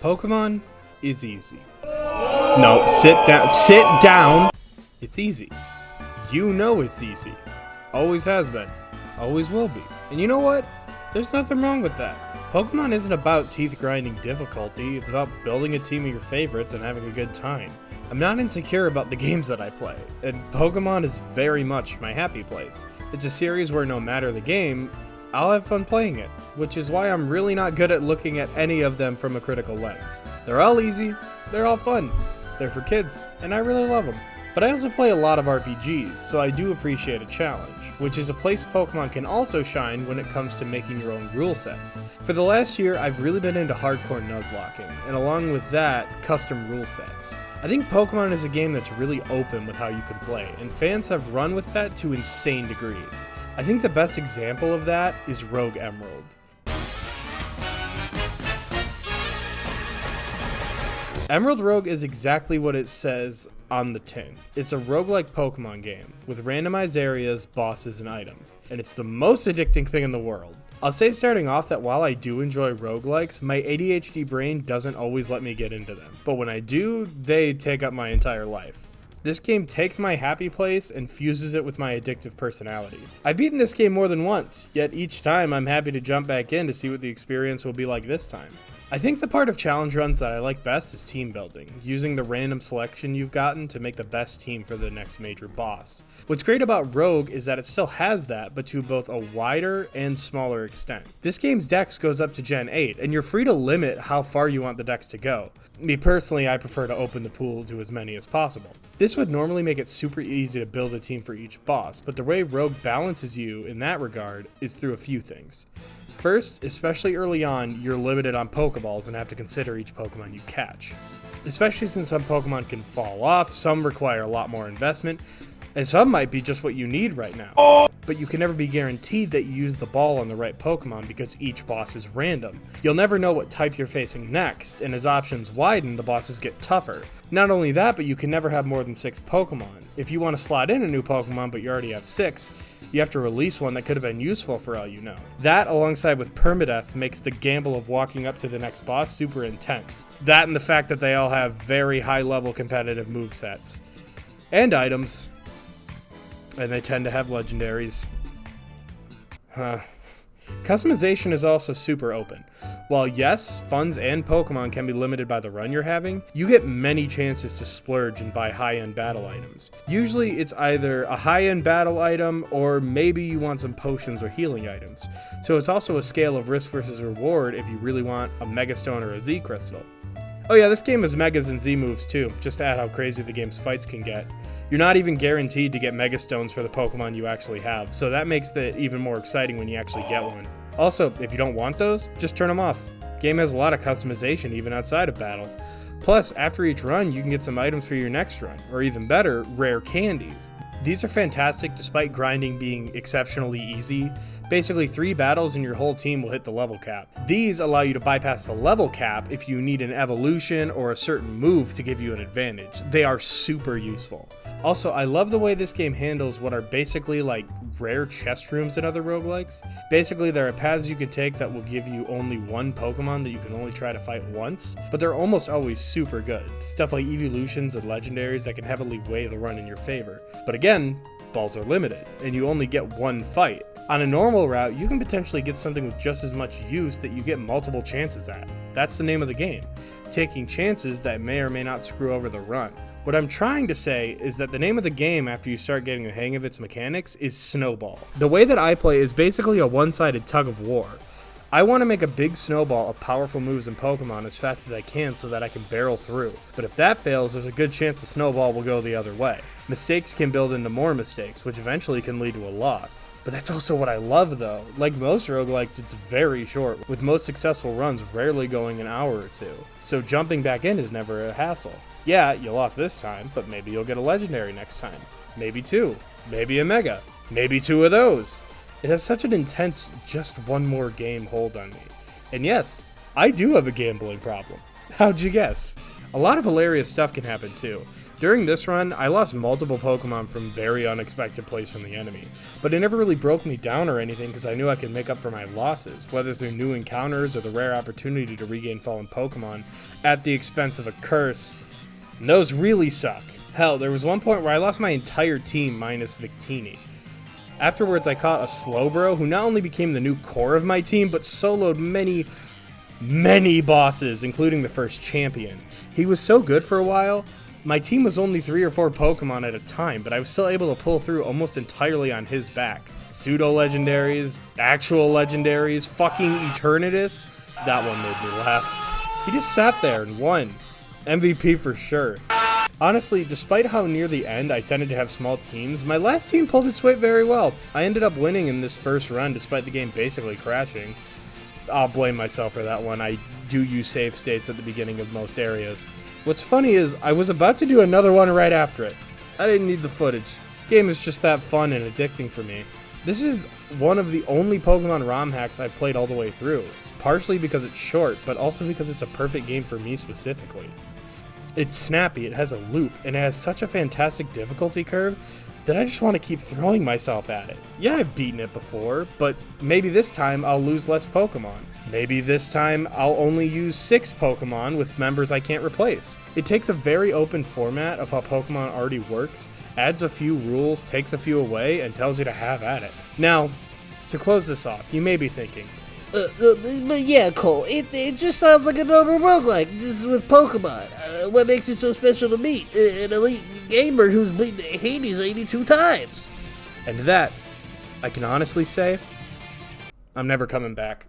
Pokemon is easy. No, sit down. Sit down! It's easy. You know it's easy. Always has been. Always will be. And you know what? There's nothing wrong with that. Pokemon isn't about teeth-grinding difficulty, it's about building a team of your favorites and having a good time. I'm not insecure about the games that I play, and Pokemon is very much my happy place. It's a series where no matter the game, I'll have fun playing it, which is why I'm really not good at looking at any of them from a critical lens. They're all easy, they're all fun, they're for kids, and I really love them. But I also play a lot of RPGs, so I do appreciate a challenge, which is a place Pokemon can also shine when it comes to making your own rule sets. For the last year, I've really been into hardcore nuzlocking, and along with that, custom rule sets. I think Pokemon is a game that's really open with how you can play, and fans have run with that to insane degrees. I think the best example of that is Rogue Emerald. Emerald Rogue is exactly what it says on the tin. It's a roguelike Pokemon game with randomized areas, bosses, and items, and it's the most addicting thing in the world. I'll say starting off that while I do enjoy roguelikes, my ADHD brain doesn't always let me get into them, but when I do, they take up my entire life. This game takes my happy place and fuses it with my addictive personality. I've beaten this game more than once, yet each time I'm happy to jump back in to see what the experience will be like this time. I think the part of challenge runs that I like best is team building, using the random selection you've gotten to make the best team for the next major boss. What's great about Rogue is that it still has that, but to both a wider and smaller extent. This game's dex goes up to Gen 8, and you're free to limit how far you want the dex to go. Me personally, I prefer to open the pool to as many as possible. This would normally make it super easy to build a team for each boss, but the way Rogue balances you in that regard is through a few things. First, especially early on, you're limited on Pokeballs and have to consider each Pokemon you catch. Especially since some Pokemon can fall off, some require a lot more investment, and some might be just what you need right now. But you can never be guaranteed that you use the ball on the right Pokemon because each boss is random. You'll never know what type you're facing next, and as options widen, the bosses get tougher. Not only that, but you can never have more than 6 Pokemon. If you want to slot in a new Pokemon but you already have 6, you have to release one that could have been useful for all you know. That, alongside with permadeath, makes the gamble of walking up to the next boss super intense. That and the fact that they all have very high-level competitive movesets. And items. And they tend to have legendaries. Customization is also super open. While yes, funds and Pokemon can be limited by the run you're having, you get many chances to splurge and buy high-end battle items. Usually it's either a high-end battle item or maybe you want some potions or healing items. So it's also a scale of risk versus reward if you really want a Mega Stone or a Z Crystal. Oh yeah, this game has Megas and Z moves too, just to add how crazy the game's fights can get. You're not even guaranteed to get Mega Stones for the Pokemon you actually have, so that makes it even more exciting when you actually get one. Also, if you don't want those, just turn them off. Game has a lot of customization even outside of battle. Plus, after each run, you can get some items for your next run, or even better, rare candies. These are fantastic despite grinding being exceptionally easy. Basically 3 battles and your whole team will hit the level cap. These allow you to bypass the level cap if you need an evolution or a certain move to give you an advantage. They are super useful. Also, I love the way this game handles what are basically like rare chest rooms in other roguelikes. Basically, there are paths you can take that will give you only one Pokemon that you can only try to fight once, but they're almost always super good. Stuff like evolutions and legendaries that can heavily weigh the run in your favor. But again, balls are limited, and you only get one fight. On a normal route, you can potentially get something with just as much use that you get multiple chances at. That's the name of the game, taking chances that may or may not screw over the run. What I'm trying to say is that the name of the game after you start getting the hang of its mechanics is Snowball. The way that I play is basically a one-sided tug of war. I want to make a big snowball of powerful moves and Pokemon as fast as I can so that I can barrel through. But if that fails, there's a good chance the snowball will go the other way. Mistakes can build into more mistakes, which eventually can lead to a loss. But that's also what I love though. Like most roguelikes, it's very short, with most successful runs rarely going an hour or two. So jumping back in is never a hassle. Yeah, you lost this time, but maybe you'll get a legendary next time. Maybe 2. maybe a Mega, maybe 2 of those. It has such an intense just one more game hold on me. And yes, I do have a gambling problem. How'd you guess? A lot of hilarious stuff can happen too. During this run, I lost multiple Pokemon from very unexpected plays from the enemy, but it never really broke me down or anything because I knew I could make up for my losses, whether through new encounters or the rare opportunity to regain fallen Pokemon at the expense of a curse. And those really suck. Hell, there was one point where I lost my entire team minus Victini. Afterwards, I caught a Slowbro who not only became the new core of my team, but soloed many bosses, including the first champion. He was so good for a while. My team was only 3 or 4 Pokemon at a time, but I was still able to pull through almost entirely on his back. Pseudo-legendaries, actual legendaries, fucking Eternatus. That one made me laugh. He just sat there and won. MVP for sure. Honestly, despite how near the end I tended to have small teams, my last team pulled its weight very well. I ended up winning in this first run despite the game basically crashing. I'll blame myself for that one. I do use save states at the beginning of most areas. What's funny is, I was about to do another one right after it. I didn't need the footage. Game is just that fun and addicting for me. This is one of the only Pokemon ROM hacks I've played all the way through. Partially because it's short, but also because it's a perfect game for me specifically. It's snappy, it has a loop, and it has such a fantastic difficulty curve that I just want to keep throwing myself at it. Yeah, I've beaten it before, but maybe this time I'll lose less Pokemon. Maybe this time I'll only use 6 Pokemon with members I can't replace. It takes a very open format of how Pokemon already works, adds a few rules, takes a few away, and tells you to have at it. Now, to close this off, you may be thinking, But yeah, Cole, it just sounds like a normal roguelike, just with Pokemon. What makes it so special to me? An elite gamer who's beaten Hades 82 times. and that, I can honestly say, I'm never coming back.